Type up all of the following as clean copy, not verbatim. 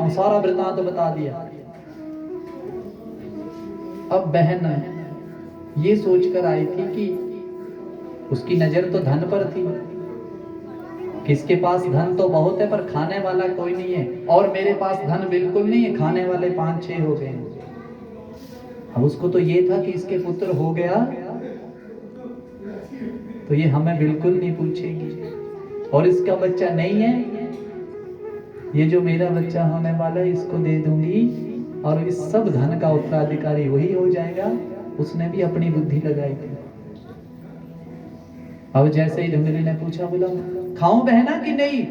हूं, सारा वृतांत बता दिया। अब बहन ये सोचकर आई थी कि उसकी नजर तो धन पर थी, किसके पास धन तो बहुत है पर खाने वाला कोई नहीं है, और मेरे पास धन बिल्कुल नहीं है, खाने वाले 5-6 हो गए हैं। अब उसको तो ये था कि इसके पुत्र हो गया तो ये हमें बिल्कुल नहीं पूछेगी, और इसका बच्चा नहीं है, ये जो मेरा बच्चा होने वाला है इसको दे दूंगी और इस सब धन का उत्तराधिकारी वही हो जाएगा। उसने भी अपनी बुद्धि लगाई थी। अब जैसे ही धुंधली ने पूछा, बोला खाऊं बहना कि नहीं?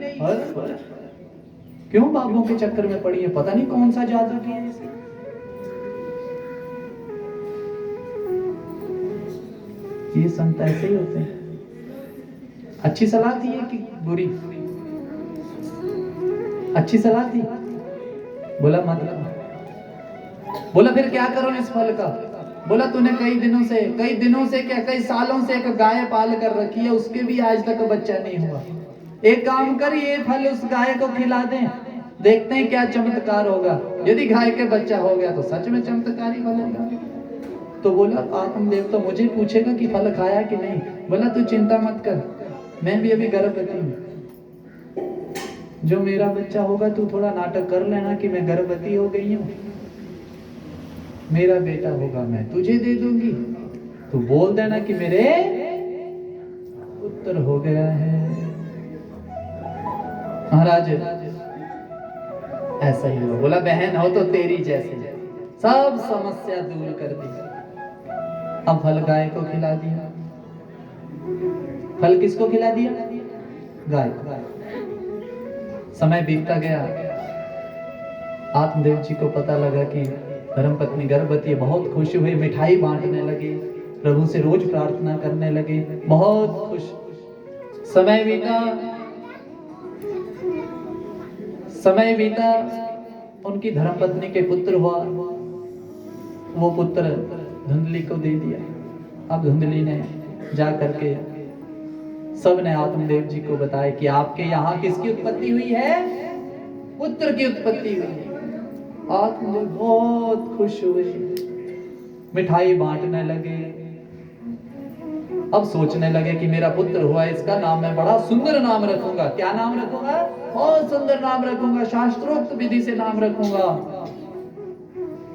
क्यों बाबुओं के चक्कर में पड़ी है, पता नहीं कौन सा जादू किया है इसे। ये संत ऐसे ही होते हैं। अच्छी सलाह थी कि बुरी? अच्छी सलाह थी। बोला मतलब, बोला फिर क्या करो इस फल का? बोला तूने कई दिनों से क्या कई सालों से एक गाय पाल कर रखी है, उसके भी आज तक बच्चा नहीं हुआ। एक काम कर, ये फल उस गाय को खिला दें, देखते हैं क्या चमत्कार होगा। यदि गाय के बच्चा हो गया तो सच में चमत्कारी फल होगा। तो बोला आत्मदेव तो मुझे पूछेगा कि फल खाया कि नहीं। बोला तू चिंता मत कर, मैं भी अभी गर्भवती हूँ, जो मेरा बच्चा होगा तू थोड़ा नाटक कर लेना कि मैं गर्भवती हो गई हूँ, मेरा बेटा होगा मैं तुझे दे दूंगी, तू बोल देना कि मेरे पुत्र हो गया है। महाराज ऐसा ही हुआ। बोला बहन हो तो तेरी जैसे, सब समस्या दूर कर दी। अब फल गाय को खिला दिया। फल किसको खिला दिया? गाय को। समय बीतता गया, आत्मदेव जी को पता लगा कि धर्मपत्नी गर्भवती, बहुत खुश हुए, मिठाई बांटने लगे, प्रभु से रोज प्रार्थना करने लगे, बहुत खुश। समय बीता, उनकी धर्मपत्नी के पुत्र हुआ। वो पुत्र धुंधली को दे दिया। अब धुंधली ने जा करके सबने आत्मदेव जी को बताया कि आपके यहाँ किसकी उत्पत्ति हुई है? पुत्र की उत्पत्ति हुई है। आत्मदेव बहुत खुश हुए, मिठाई बांटने लगे। अब सोचने लगे कि मेरा पुत्र हुआ, इसका नाम मैं बड़ा सुंदर नाम रखूंगा। क्या नाम रखूंगा? बहुत सुंदर नाम रखूंगा, शास्त्रोक्त विधि से नाम रखूंगा।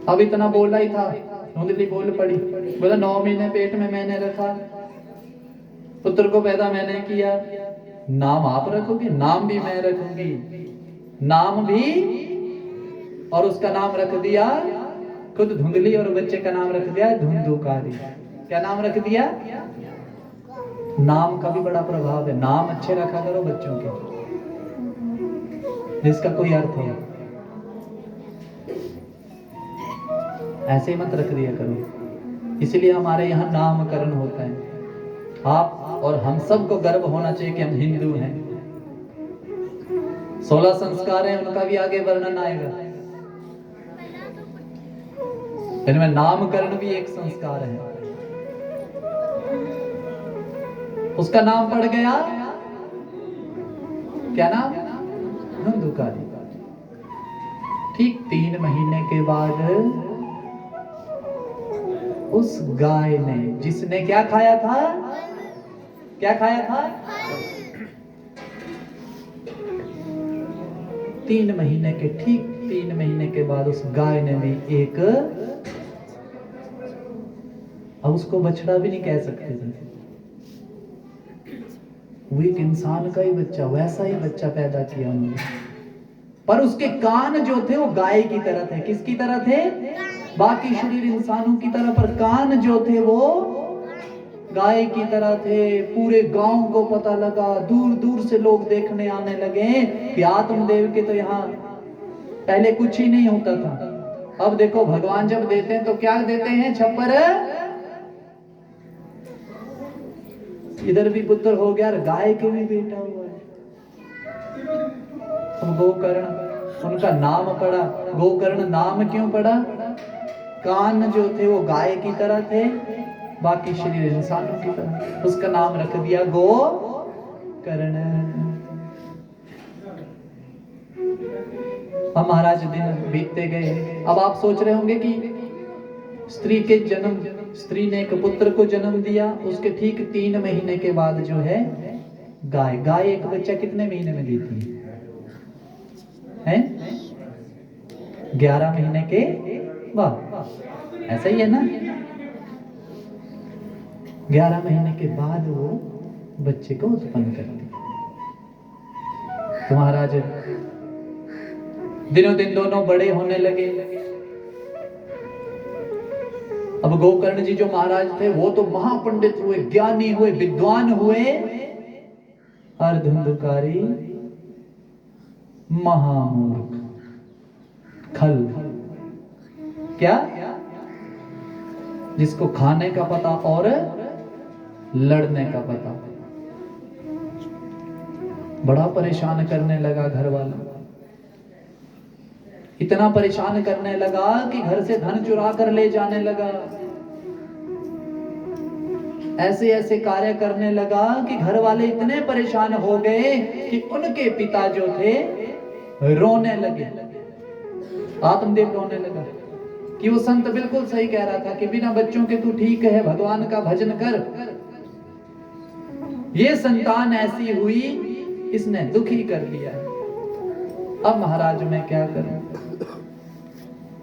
अब इतना बोला ही था, धुंधली बोल पड़ी। बोला 9 महीने पेट में मैंने रखा, पुत्र को पैदा मैंने किया, नाम आप रखोगे? नाम भी मैं रखूंगी, नाम भी। और उसका नाम रख दिया, खुद धुंधली, और बच्चे का नाम रख दिया धुंधुकारी। क्या नाम रख दिया? नाम का भी बड़ा प्रभाव है। नाम अच्छे रखा करो बच्चों के, जिसका कोई अर्थ हो। ऐसे ही मत रख दिया करो। इसलिए हमारे यहाँ नामकरण होता है। आप और हम सबको गर्व होना चाहिए कि हम हिंदू हैं। 16 संस्कार हैं, उनका भी आगे वर्णन आएगा। इनमें नामकरण भी एक संस्कार है। उसका नाम पड़ गया, क्या नाम? धुंधुकारी। ठीक 3 महीने के बाद उस गाय ने, जिसने क्या खाया था? क्या खाया था? 3 महीने के, ठीक 3 महीने के बाद उस गाय ने भी एक, अब उसको बछड़ा भी नहीं कह सकते थे, वो एक इंसान का ही बच्चा, वैसा ही बच्चा पैदा किया उन्होंने। पर उसके कान जो थे वो गाय की तरह थे। किसकी तरह थे? बाकी शरीर इंसानों की तरह, पर कान जो थे वो गाय की तरह थे। पूरे गांव को पता लगा, दूर दूर से लोग देखने आने लगे कि आत्मदेव के तो यहाँ पहले कुछ ही नहीं होता था। अब देखो भगवान जब देते हैं तो क्या देते हैं? छप्पर। इधर भी पुत्र हो गया, गाय के भी बेटा हुआ है। गोकर्ण उनका नाम पड़ा। गोकर्ण नाम क्यों पड़ा? कान जो थे वो गाय की तरह थे, बाकी शरीर इंसानों की तरह। उसका नाम रख दिया गोकर्ण। अब महाराज दिन बीतते गए। अब आप सोच रहे होंगे कि स्त्री ने एक पुत्र को जन्म दिया, उसके ठीक 3 महीने के बाद जो है गाय एक बच्चा कितने महीने में देती है? 11 महीने के बाद, ऐसा ही है ना? 11 महीने के बाद वो बच्चे को उत्पन्न करती। तो महाराज दिनों दिन दोनों बड़े होने लगे। अब गोकर्ण जी जो महाराज थे वो तो महापंडित हुए, ज्ञानी हुए, विद्वान हुए, और धुंधुकारी महामूर्ख, खल, क्या? जिसको खाने का पता और लड़ने का पता। बड़ा परेशान करने लगा घर वाला, इतना परेशान करने लगा कि घर से धन चुरा कर ले जाने लगा। ऐसे ऐसे कार्य करने लगा कि घर वाले इतने परेशान हो गए कि उनके पिता जो थे रोने लगे। आत्मदेव रोने लगा कि वो संत बिल्कुल सही कह रहा था कि बिना बच्चों के तू ठीक है, भगवान का भजन कर। ये संतान ऐसी हुई, इसने दुखी कर दिया। अब महाराज मैं क्या करूं?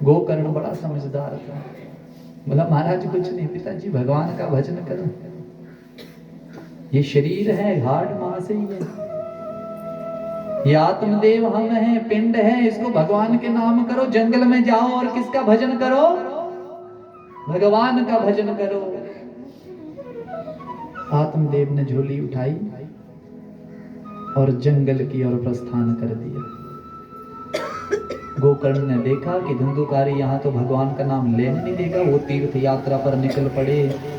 गोकर्ण बड़ा समझदार था, बोला महाराज कुछ नहीं, पिताजी भगवान का भजन करो। ये शरीर है, घाट मास ही है, ये आत्मदेव हम हैं, पिंड है, इसको भगवान के नाम करो। जंगल में जाओ और किसका भजन करो? भगवान का भजन करो। आत्मदेव ने झोली उठाई और जंगल की ओर प्रस्थान कर दिया। गोकर्ण ने देखा कि धुंधुकारी यहाँ तो भगवान का नाम लेने नहीं देगा, वो तीर्थ यात्रा पर निकल पड़े।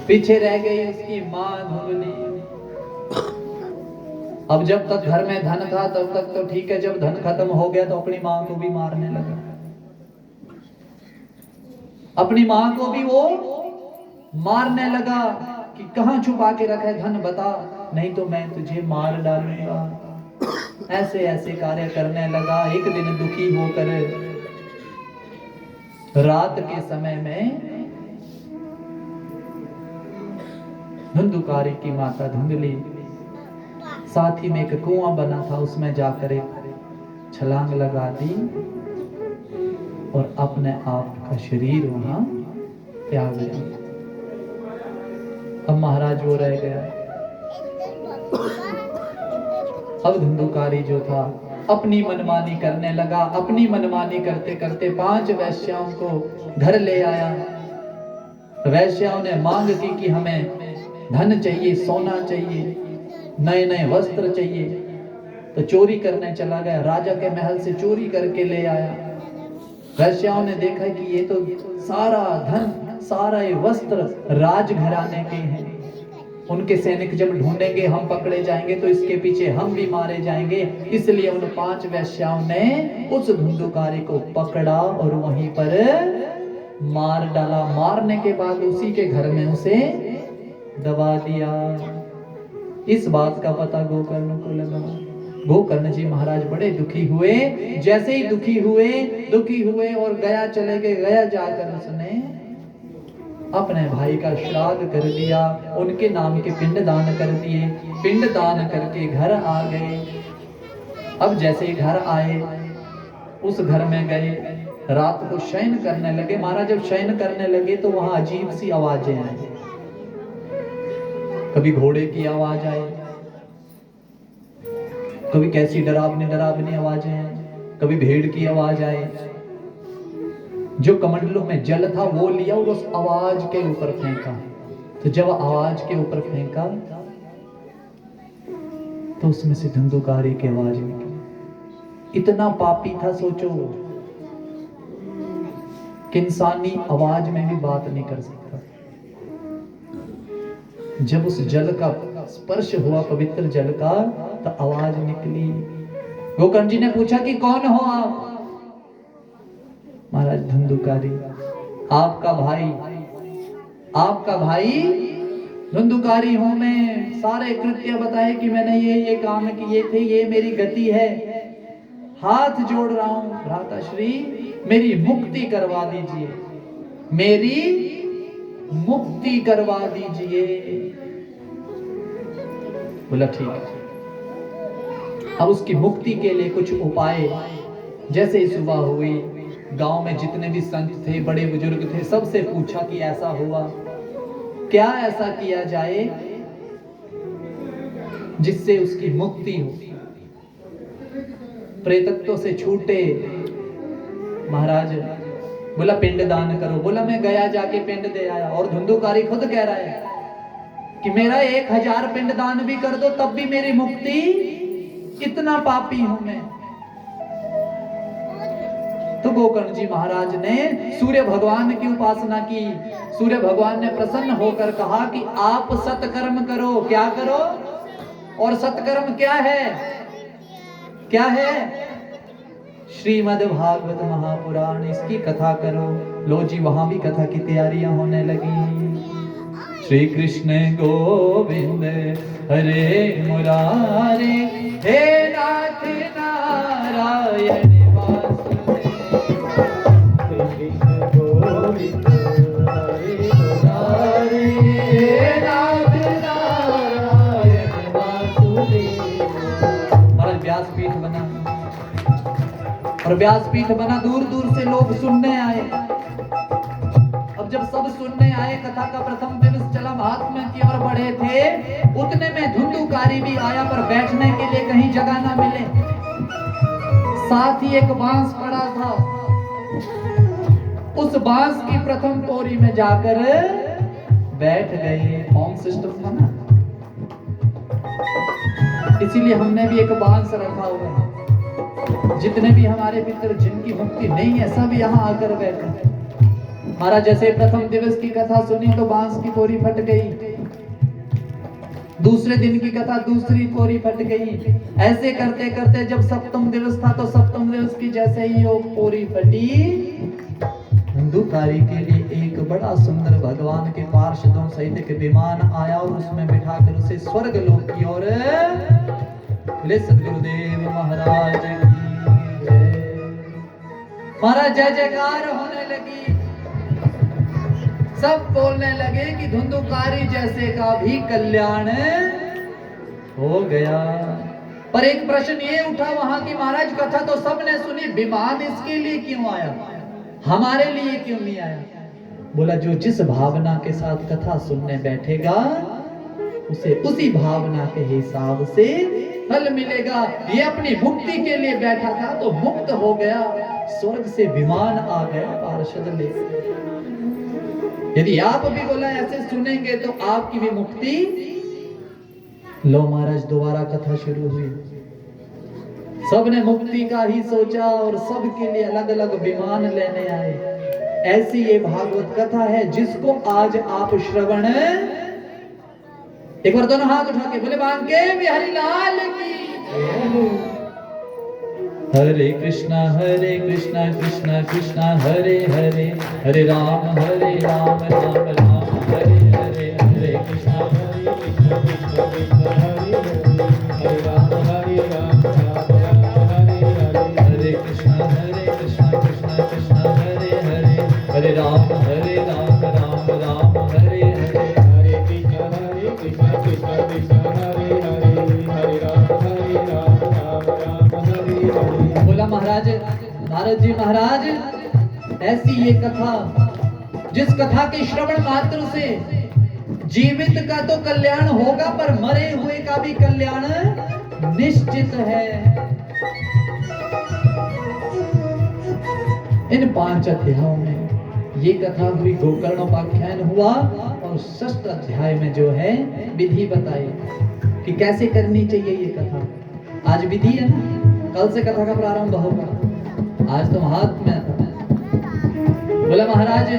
पीछे रह गई उसकी मां धुंधली। अब जब तक घर में धन था तब तक तो ठीक है, जब धन खत्म हो गया तो अपनी मां को भी मारने लगा। अपनी मां को भी वो मारने लगा कि कहां छुपा के रखा है धन, बता, नहीं तो मैं तुझे maर डालूंगा। ऐसे ऐसे कार्य करने लगा। एक दिन दुखी होकर रात के समय में धुंधुकारी की माता धुंधली साथ ही में एक कुआं बना था, उसमें जाकर एक छलांग लगा दी और अपने आप का शरीर वहां त्याग दिया। अब महाराज वो रह गया। अब धुंधुकारी जो था अपनी मनमानी करने लगा। अपनी मनमानी करते करते 5 वैश्याओं को घर ले आया। वैश्याओं ने मांग की कि हमें धन चाहिए, सोना चाहिए, नए नए वस्त्र चाहिए। तो चोरी करने चला गया, राजा के महल से चोरी करके ले आया। वैश्याओं ने देखा कि ये तो सारा धन, सारा ये वस्त्र राजघराने के हैं। उनके सैनिक जब ढूंढेंगे हम पकड़े जाएंगे तो इसके पीछे हम भी मारे जाएंगे। इसलिए उन 5 वैश्याओं ने उस धुंधुकारी को पकड़ा और वहीं पर मार डाला। मारने के बाद उसी के घर में उसे दबा दिया। इस बात का पता गोकर्ण को लगा। गोकर्ण जी महाराज बड़े दुखी हुए। जैसे ही दुखी हुए और गया चले गए। गया जाकर उसने अपने भाई का श्राद्ध कर दिया, उनके नाम के पिंड दान कर दिए। पिंड दान करके घर आ गए। अब जैसे घर आए, उस घर में गए, रात को शयन करने लगे। महाराज जब शयन करने लगे तो वहां अजीब सी आवाजें आई। कभी घोड़े की आवाज आई, कभी कैसी डरावनी डरावनी आवाजें आई, कभी भेड़ की आवाज आई। जो कमंडलों में जल था वो लिया और उस आवाज के ऊपर फेंका। तो जब आवाज के ऊपर फेंका तो उसमें से धुंधुकारी की आवाज निकली। इतना पापी था, सोचो कि इंसानी आवाज में भी बात नहीं कर सकता। जब उस जल का स्पर्श हुआ, पवित्र जल का, तो आवाज निकली। गोकर्ण जी ने पूछा कि कौन हो आप? महाराज धुंधुकारी, आपका भाई धुंधुकारी हूं मैं। सारे कृत्य बताए कि मैंने ये काम किए थे, ये मेरी गति है। हाथ जोड़ रहा हूं भ्राताश्री, मेरी मुक्ति करवा दीजिए, मेरी मुक्ति करवा दीजिए। बोला ठीक है। अब उसकी मुक्ति के लिए कुछ उपाय, जैसे ही सुबह हुई, गांव में जितने भी संत थे, बड़े बुजुर्ग थे, सबसे पूछा कि ऐसा हुआ, क्या ऐसा किया जाए जिससे उसकी मुक्ति हो, प्रेतत्व से छूटे। महाराज बोला पिंड दान करो। बोला मैं गया जाके पिंड दे आया, और धुंधुकारी खुद कह रहा है कि मेरा 1000 पिंड दान भी कर दो तब भी मेरी मुक्ति, इतना पापी हूं मैं। तो गोकर्ण जी महाराज ने सूर्य भगवान की उपासना की। सूर्य भगवान ने प्रसन्न होकर कहा कि आप सत्कर्म करो। क्या करो? और सत्कर्म क्या है? क्या है? श्रीमद् भागवत महापुराण, इसकी कथा करो। लो जी, वहां भी कथा की तैयारियां होने लगी। श्री कृष्ण गोविंद हरे मुरारे, हे नाथ नारायण व्यासपीठ बना, और व्यासपीठ बना, दूर दूर से लोग सुनने आए। अब जब सब सुनने आए, कथा का प्रथम दिवस चला, महात्मा की ओर बढ़े थे, उतने में धुंधुकारी भी आया, पर बैठने के लिए कहीं जगह ना मिले। साथ ही एक बांस पड़ा था, उस बांस की प्रथम पोरी में जाकर बैठ गए। होम सिस्टम था ना, इसीलिए हमने भी एक बांस रखा हुआ है। जितने भी हमारे मित्र जिनकी मुक्ति नहीं है, सब यहाँ आकर बैठे। महाराज जैसे प्रथम दिवस की कथा सुनी तो बांस की पोरी फट गई, दूसरे दिन की कथा दूसरी पोरी फट गई। ऐसे करते करते जब सप्तम दिवस था, तो सप्तम दिवस की जैसे ही वो पोरी फटी, धुंधुकारी के लिए एक बड़ा सुंदर भगवान के पार्षदों सहित एक विमान आया, और उसमें बिठाकर उसे स्वर्ग लोक की ओर ले। सद्गुरुदेव महाराज की जय। महाराज जय जयकार होने लगी, सब बोलने लगे कि धुंधुकारी जैसे का भी कल्याण हो गया। पर एक प्रश्न ये उठा वहां की, महाराज कथा तो सबने सुनी, विमान इसके लिए क्यों आया, हमारे लिए क्यों नहीं आया? बोला जो जिस भावना के साथ कथा सुनने बैठेगा, उसे उसी भावना के हिसाब से फल मिलेगा। ये अपनी मुक्ति के लिए बैठा था तो मुक्त हो गया, स्वर्ग से विमान आ गया पार्षद ले। यदि आप भी बोला ऐसे सुनेंगे तो आपकी भी मुक्ति। लो महाराज दोबारा कथा शुरू हुई, सबने मुक्ति का ही सोचा और सबके लिए अलग अलग विमान लेने आए। ऐसी ये भागवत कथा है जिसको आज आप श्रवण, एक बार दोनों हाथ उठा के बोले बांके बिहारी लाल की। हरे कृष्णा कृष्णा कृष्णा हरे हरे, हरे राम राम राम हरे हरे, हरे कृष्णा कृष्णा कृष्णा हरे हरे, हरे राम हरे कृष्णा कृष्णा कृष्णा हरे हरे, हरे राम राम हरे हरे, हरे कृष्णा कृष्णा कृष्णा हरे हरे, हरे राम राम हरे हरे। बोला महाराज नारद जी महाराज, ऐसी ये कथा जिस कथा के श्रवण मात्र से जीवित का तो कल्याण होगा, पर मरे हुए का भी कल्याण निश्चित है। इन 5 अध्यायों में ये कथा हुई, गोकर्णोपाख्यान हुआ, और 6th अध्याय में जो है विधि बताई कि कैसे करनी चाहिए ये कथा। आज विधि है ना, कल से कथा का प्रारंभ होगा, आज तो महात्म्य था। बोला महाराज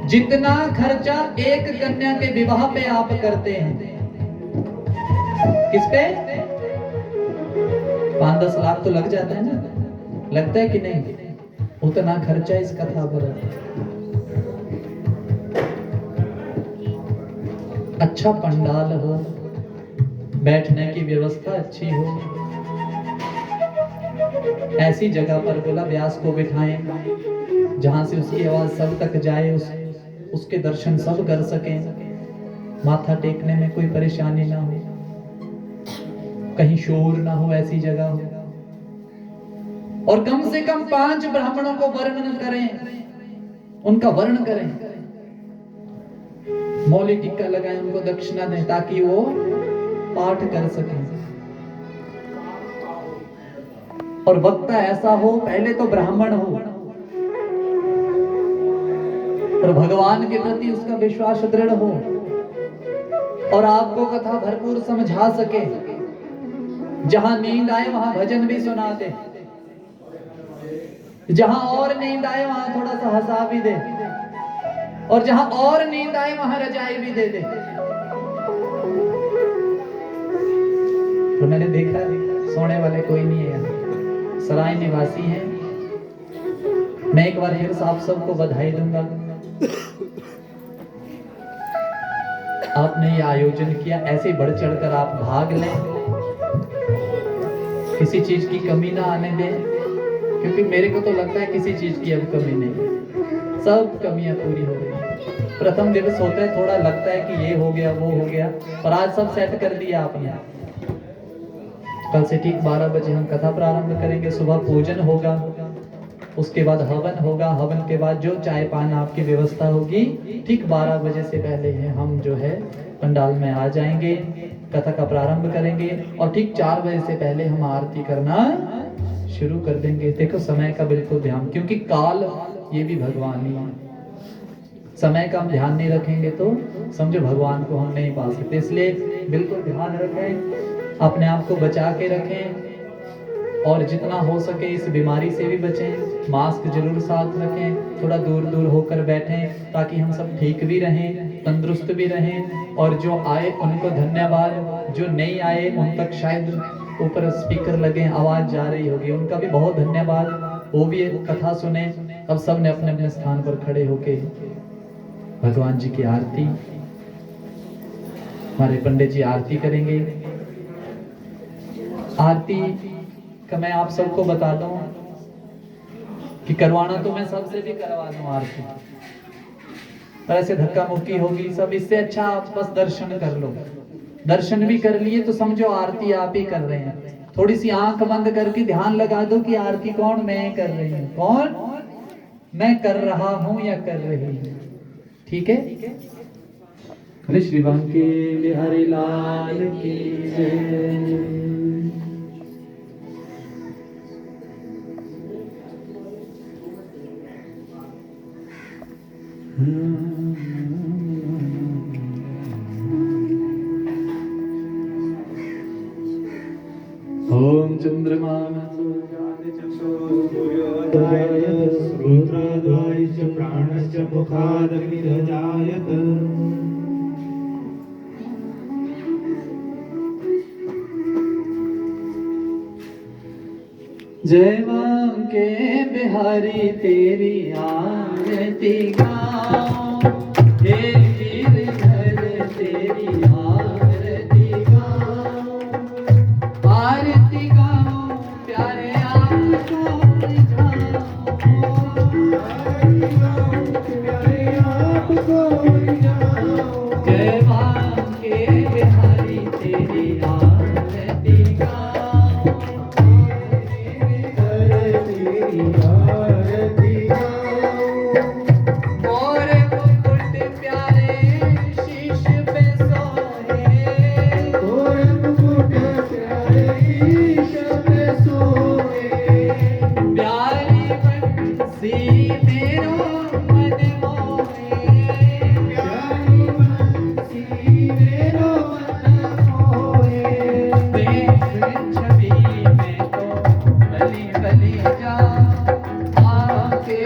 जितना खर्चा एक कन्या के विवाह पे आप करते हैं, किस पे 5-10 लाख तो लग जाता है ना, लगता है कि नहीं? उतना खर्चा इस कथा पर। अच्छा पंडाल हो, बैठने की व्यवस्था अच्छी हो, ऐसी जगह पर बोला व्यास को बिठाएं जहां से उसकी आवाज सब तक जाए, उसके दर्शन सब कर सकें, माथा टेकने में कोई परेशानी ना हो, कहीं शोर ना हो, ऐसी जगह हो। और कम से कम 5 ब्राह्मणों को वर्णन करें, उनका वर्णन करें, मौली टिक्का लगाएं, उनको दक्षिणा दें ताकि वो पाठ कर सकें। और वक्ता ऐसा हो, पहले तो ब्राह्मण हो और भगवान के प्रति उसका विश्वास दृढ़ हो और आपको कथा भरपूर समझा सके। जहां नींद आए वहां भजन भी सुना दे, जहां और नींद आए वहां थोड़ा सा हंसा भी दे, और जहां और नींद आए वहां रजाई भी दे दे। तो मैंने देखा सोने वाले कोई नहीं है यहाँ, सराय निवासी हैं। मैं एक बार फिर आप सबको बधाई दूंगा, आपने ये आयोजन किया, ऐसे बढ़ चढ़कर आप भाग लें, किसी चीज की कमी ना आने दें, क्योंकि मेरे को तो लगता है किसी चीज की अब कमी नहीं, सब कमियां पूरी हो गई। प्रथम दिवस होता है, थोड़ा लगता है कि ये हो गया वो हो गया, और आज सब सेट कर दिया आपने। कल से ठीक 12 बजे हम कथा प्रारंभ करेंगे, सुबह पूजन होगा, उसके बाद हवन होगा, हवन के बाद जो चाय पान आपकी व्यवस्था होगी, ठीक 12 बजे से पहले हम जो है पंडाल में आ जाएंगे, कथा का प्रारंभ करेंगे और ठीक 4 बजे से पहले हम आरती करना शुरू कर देंगे। देखो समय का बिल्कुल ध्यान, क्योंकि काल ये भी भगवान ही है, समय का हम ध्यान नहीं रखेंगे तो समझो भगवान को हम नहीं पा सकते। इसलिए बिल्कुल ध्यान रखें, अपने आप को बचा के रखें और जितना हो सके इस बीमारी से भी बचें, मास्क जरूर साथ रखें, थोड़ा दूर दूर होकर बैठें ताकि हम सब ठीक भी रहें, तंदुरुस्त भी रहें। और जो आए उनको धन्यवाद, जो नहीं आए उन तक शायद ऊपर स्पीकर लगे, आवाज जा रही होगी, उनका भी बहुत धन्यवाद, वो भी एक कथा सुने। अब सब ने अपने अपने स्थान पर खड़े होके भगवान जी की आरती, हमारे पंडित जी आरती करेंगे। आरती का मैं आप सबको बता दूं कि करवाना तो मैं सबसे भी करवा दूं आरती, पर ऐसे धक्का मुक्की होगी सब, इससे अच्छा आप बस दर्शन कर लो। दर्शन भी कर लिए तो समझो आरती आप ही कर रहे हैं। थोड़ी सी आंख बंद करके ध्यान लगा दो कि आरती कौन मैं कर रही हूँ, कौन मैं कर रहा हूँ या कर रही हूँ। ठीक है, हरे श्री बांके बिहारी लाल की जय। ओम चंद्रमा श्रोत्राद्वाय च प्राणश्च मुखादग्निरजायत। जय बांके बिहारी तेरी आरती गाओ, हे गिरधर तेरी आरती गाओ, आरती गाओ प्यारे आपको रिझाओ, आरती गाओ प्यारे आपको रिझाओ। जय बांके बिहारी तेरी आरती गाओ, और मुकुट प्यारे शीश पे सोए, और मुकुट प्यारे शीश पे सोए, प्यारी बंसी मेरो मन मोहे, प्यारी बंसी मेरो मन मोहे। देख छवि में तो बलि बलि जा आके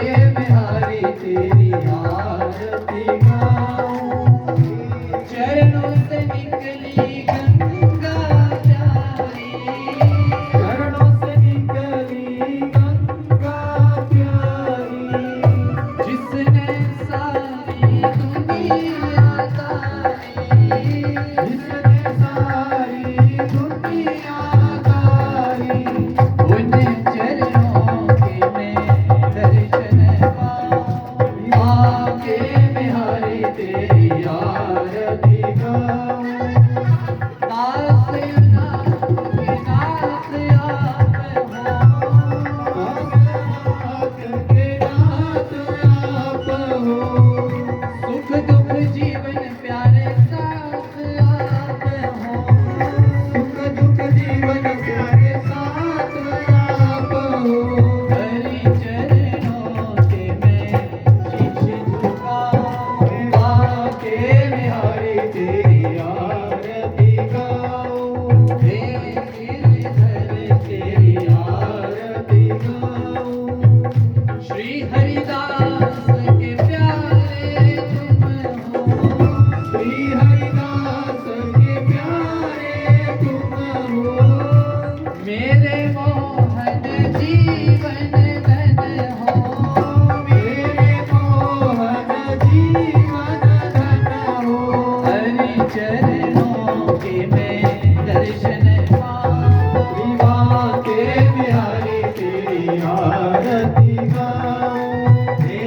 आरती गाऊं हे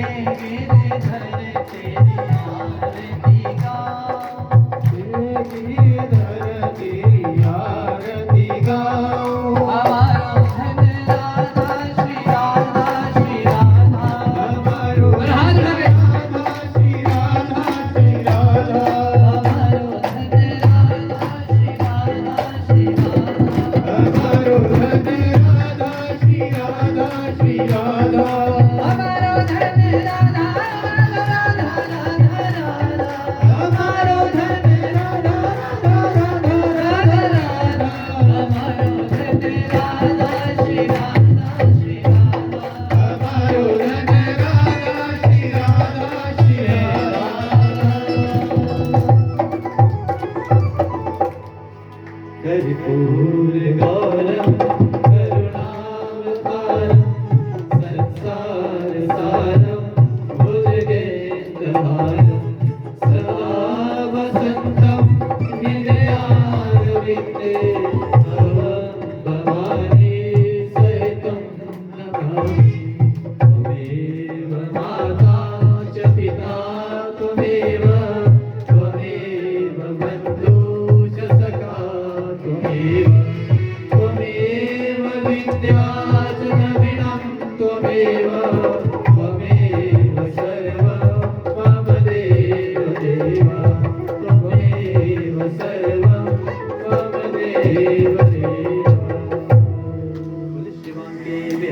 गिरधर तेरी आरती गाऊं गिरधर तेरी आरती गाऊं हमारो धन राधा श्री राधा श्री राधा हमारो हाथ लगे राधा श्री राधा श्री राधा हमारो धन राधा श्री राधा श्री राधा हमारो धन राधा श्री राधा श्री राधा हमारो धन राधा राधा राधा राधा हमारो धन राधा राधा राधा राधा राधा हमारो धन राधा श्री राधा श्री राधा हमारो धन राधा श्री राधा श्री राधा कर्पूर गौरम करुणावतारम संसार सारम भुजगेन्द्रहारम सदा वसंतम हृदयारविंदे भवानी सहितं नमामि त्वमेव माता च पिता त्वमेव बन्धु च सखा त्वमेव विद्या च नवीनं त्वमेव सर्वं मम देव देव त्वमेव सर्वं मम देव देव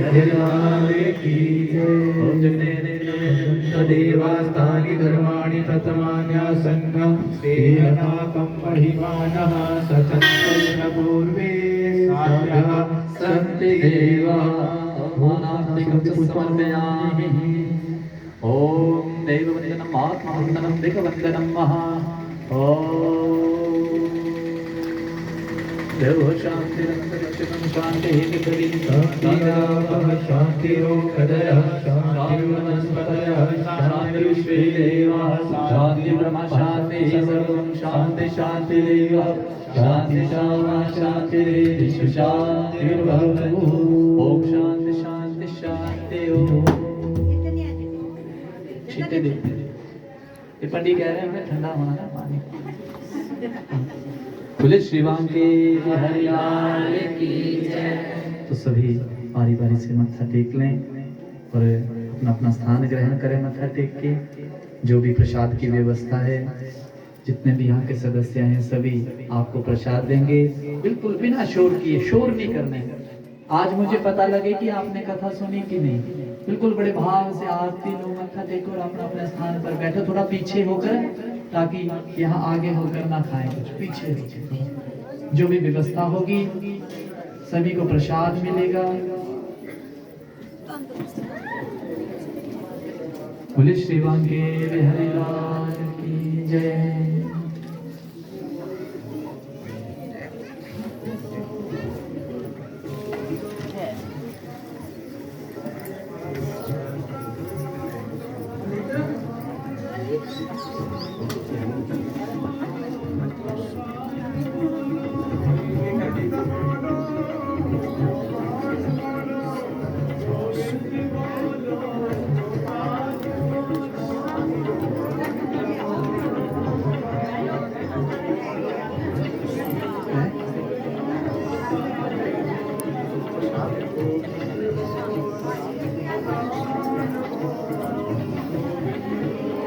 हरिलाल की ओम जगन्नाथदेवास्तानि धर्माणि प्रथमान्यासन्न तेनाकं महिमानः सचत्तन्न पूर्वे साभ्यः सन्ति देवा मानास्तिकं च समर्पयामि ओम देववन्दनं आत्मवन्दनं दिग्वन्दनं महा ओम देव शान्तिरन्तरिक्षं शान्तिः निखिलं शान्तिरोपदयः शान्तिर्वनस्पतयः शान्तिर्विश्वे देवाः शान्तिर्ब्रह्म शान्तिः सर्वं शान्ति शान्तिरेव शान्ति शामा शान्तिरेव शान्तिर्भवतु ओम शान्ति शान्ति शान्ति ओम छींटे देते ये पंडित कह रहे हैं हमें ठंडा होना ना पानी बोले श्री राम के हरिलाल की जय। तो सभी बारी बारी से मत्था टेक लें और अपना अपना स्थान ग्रहण करें मत्था टेक के। जो भी प्रसाद की व्यवस्था है, जितने भी यहाँ के सदस्य हैं सभी आपको प्रसाद देंगे, बिल्कुल बिना शोर किए, शोर नहीं करना है। आज मुझे पता लगे कि आपने कथा सुनी कि नहीं, बिल्कुल बड़े भाव से आरती लो, मत्था टेको और अपना अपने स्थान पर बैठो, थोड़ा पीछे होकर, ताकि यहाँ आगे होकर ना खाएं, कुछ पीछे हो। जो भी व्यवस्था होगी सभी को प्रसाद मिलेगा। बोले श्री राम के हरिलाल की जय।